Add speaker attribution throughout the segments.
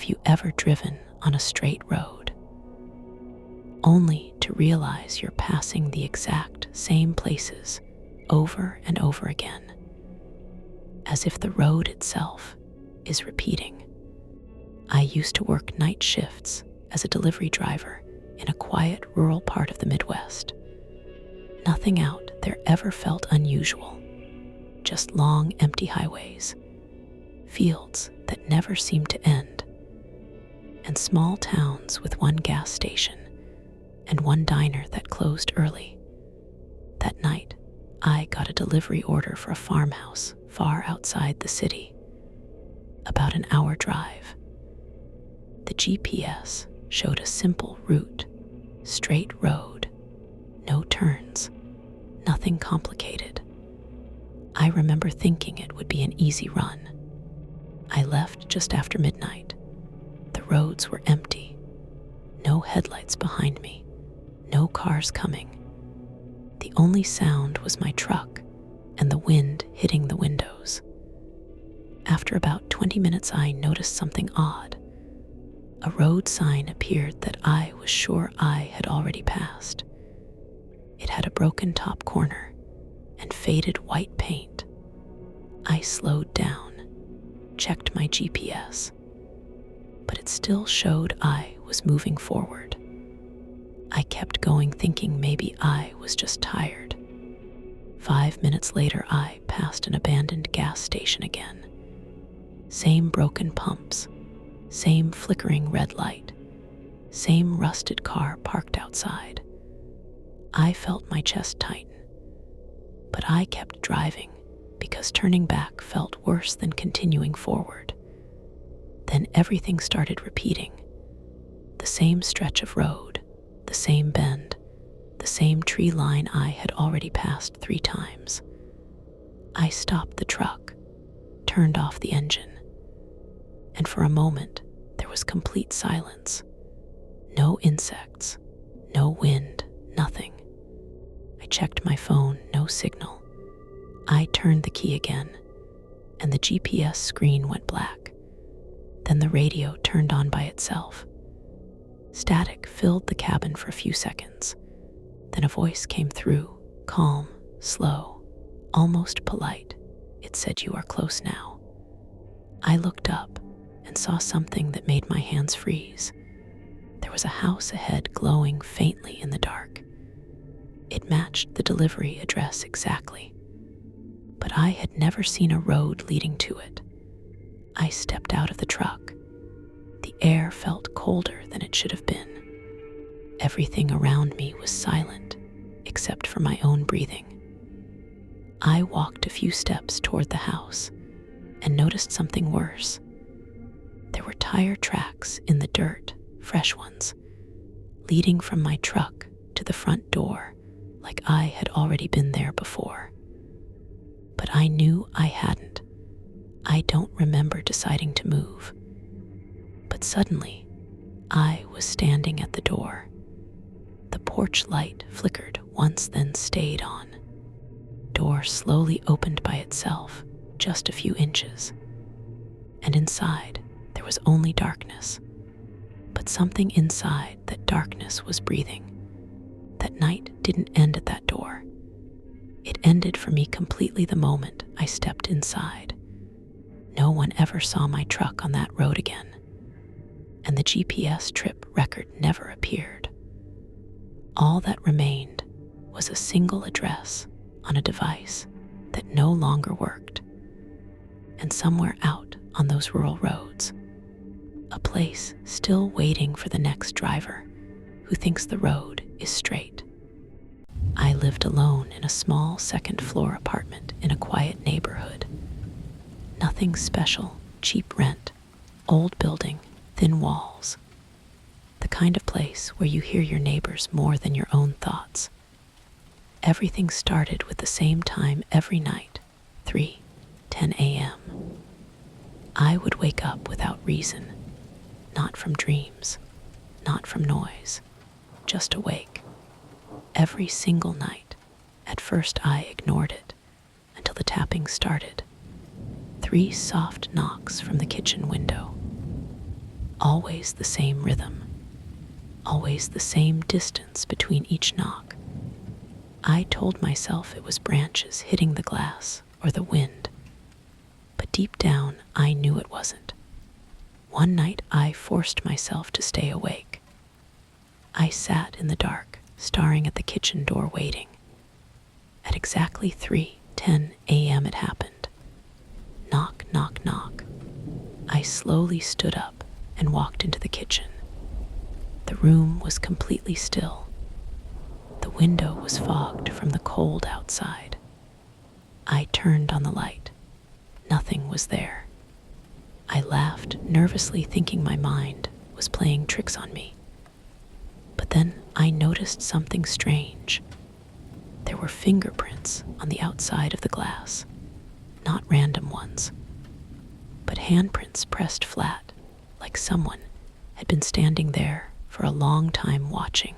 Speaker 1: Have you ever driven on a straight road, only to realize you're passing the exact same places over and over again, as if the road itself is repeating? I used to work night shifts as a delivery driver in a quiet rural part of the Midwest. Nothing out there ever felt unusual, just long, empty highways, fields that never seemed to end, and small towns with one gas station and one diner that closed early. That night, I got a delivery order for a farmhouse far outside the city, about an hour drive. The GPS showed a simple route, straight road, no turns, nothing complicated. I remember thinking it would be an easy run. I left just after midnight. The roads were empty, no headlights behind me, no cars coming. The only sound was my truck and the wind hitting the windows. After about 20 minutes, I noticed something odd. A road sign appeared that I was sure I had already passed. It had a broken top corner and faded white paint. I slowed down, checked my GPS, but it still showed I was moving forward. I kept going, thinking maybe I was just tired. 5 minutes later, I passed an abandoned gas station again. Same broken pumps, same flickering red light, same rusted car parked outside. I felt my chest tighten, but I kept driving because turning back felt worse than continuing forward. Then everything started repeating. The same stretch of road, the same bend, the same tree line I had already passed 3 times. I stopped the truck, turned off the engine, and for a moment there was complete silence. No insects, no wind, nothing. I checked my phone, no signal. I turned the key again, and the GPS screen went black. Then the radio turned on by itself. Static filled the cabin for a few seconds. Then a voice came through, calm, slow, almost polite. It said, "You are close now." I looked up and saw something that made my hands freeze. There was a house ahead glowing faintly in the dark. It matched the delivery address exactly, but I had never seen a road leading to it. I stepped out of the truck. The air felt colder than it should have been. Everything around me was silent, except for my own breathing. I walked a few steps toward the house and noticed something worse. There were tire tracks in the dirt, fresh ones, leading from my truck to the front door, like I had already been there before. But I knew I hadn't. I don't remember deciding to move. But suddenly, I was standing at the door. The porch light flickered once, then stayed on. Door slowly opened by itself, just a few inches. And inside, there was only darkness. But something inside that darkness was breathing. That night didn't end at that door. It ended for me completely the moment I stepped inside. No one ever saw my truck on that road again, and the GPS trip record never appeared. All that remained was a single address on a device that no longer worked. And somewhere out on those rural roads, a place still waiting for the next driver who thinks the road is straight. I lived alone in a small second-floor apartment in a quiet neighborhood. Nothing special, cheap rent, old building, thin walls. The kind of place where you hear your neighbors more than your own thoughts. Everything started with the same time every night, 3:10 a.m. I would wake up without reason, not from dreams, not from noise, just awake. Every single night. At first I ignored it until the tapping started. 3 soft knocks from the kitchen window. Always the same rhythm, always the same distance between each knock. I told myself it was branches hitting the glass or the wind, but deep down I knew it wasn't. One night I forced myself to stay awake. I sat in the dark, staring at the kitchen door waiting. At exactly 3:10 a.m. it happened. Knock, knock, knock. I slowly stood up and walked into the kitchen. The room was completely still. The window was fogged from the cold outside. I turned on the light. Nothing was there. I laughed, nervously thinking my mind was playing tricks on me. But then I noticed something strange. There were fingerprints on the outside of the glass, not random ones, but handprints pressed flat, like someone had been standing there for a long time watching,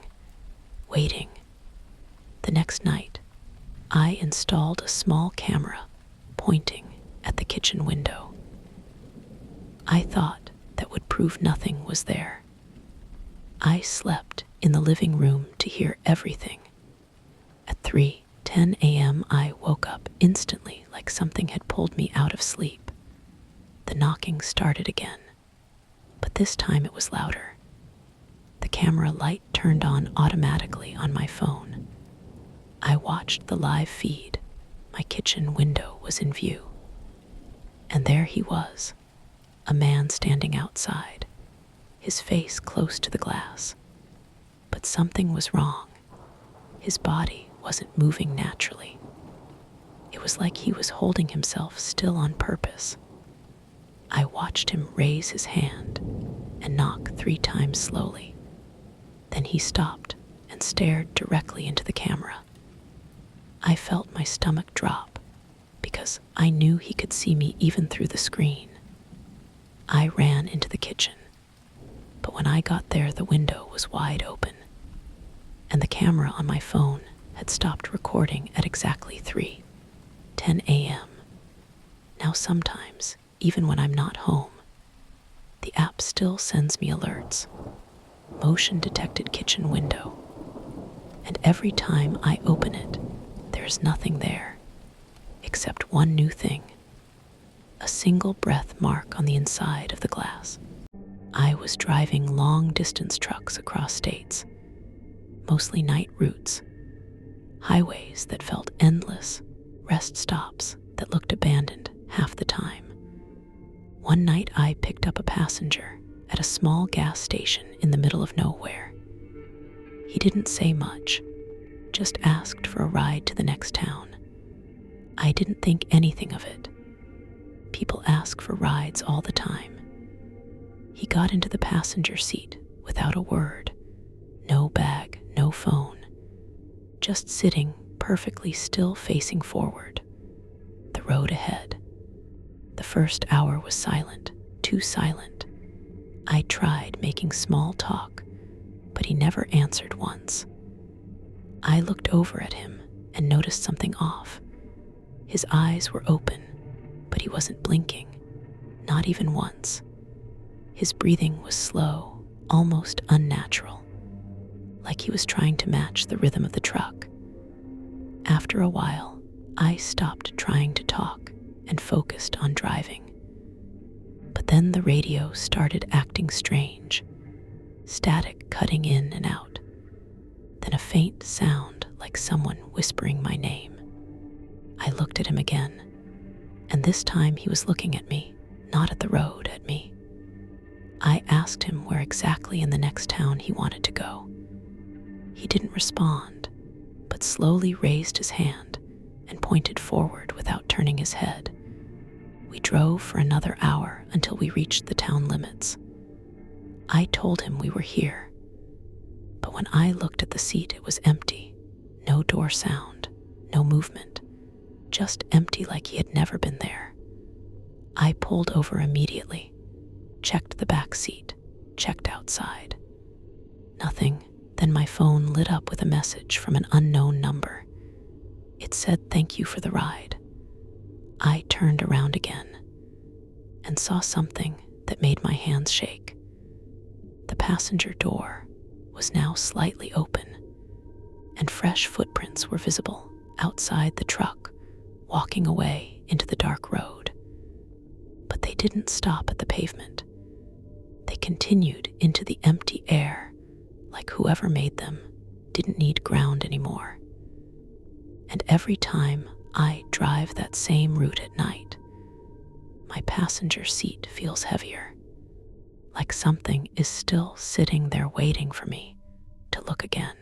Speaker 1: waiting. The next night, I installed a small camera pointing at the kitchen window. I thought that would prove nothing was there. I slept in the living room to hear everything. At 3:10 a.m. I woke up instantly like something had pulled me out of sleep. The knocking started again, but this time it was louder. The camera light turned on automatically on my phone. I watched the live feed. My kitchen window was in view. And there he was, a man standing outside, his face close to the glass. But something was wrong. His body wasn't moving naturally. It was like he was holding himself still on purpose. I watched him raise his hand and knock 3 times slowly. Then he stopped and stared directly into the camera. I felt my stomach drop because I knew he could see me even through the screen. I ran into the kitchen, but when I got there, the window was wide open, and the camera on my phone had stopped recording at exactly 3:10 a.m. Now sometimes, even when I'm not home, the app still sends me alerts. Motion detected kitchen window. And every time I open it, there's nothing there, except one new thing. A single breath mark on the inside of the glass. I was driving long-distance trucks across states, mostly night routes, highways that felt endless, rest stops that looked abandoned half the time. One night I picked up a passenger at a small gas station in the middle of nowhere. He didn't say much, just asked for a ride to the next town. I didn't think anything of it. People ask for rides all the time. He got into the passenger seat without a word. No bag, no phone. Just sitting perfectly still, facing forward. The road ahead. The first hour was silent, too silent. I tried making small talk, but he never answered once. I looked over at him and noticed something off. His eyes were open, but he wasn't blinking, not even once. His breathing was slow, almost unnatural, like he was trying to match the rhythm of the truck. After a while, I stopped trying to talk and focused on driving. But then the radio started acting strange, static cutting in and out. Then a faint sound like someone whispering my name. I looked at him again, and this time he was looking at me, not at the road, at me. I asked him where exactly in the next town he wanted to go. He didn't respond, but slowly raised his hand and pointed forward without turning his head. We drove for another hour until we reached the town limits. I told him we were here, but when I looked at the seat, it was empty. No door sound, no movement, just empty like he had never been there. I pulled over immediately, checked the back seat, checked outside. Nothing. Then my phone lit up with a message from an unknown number. It said, "Thank you for the ride." I turned around again and saw something that made my hands shake. passenger door was now slightly open, and fresh footprints were visible outside the truck, walking away into the dark road. But they didn't stop at the pavement. They continued into the empty air, like whoever made them didn't need ground anymore. And every time I drive that same route at night, my passenger seat feels heavier, like something is still sitting there waiting for me to look again.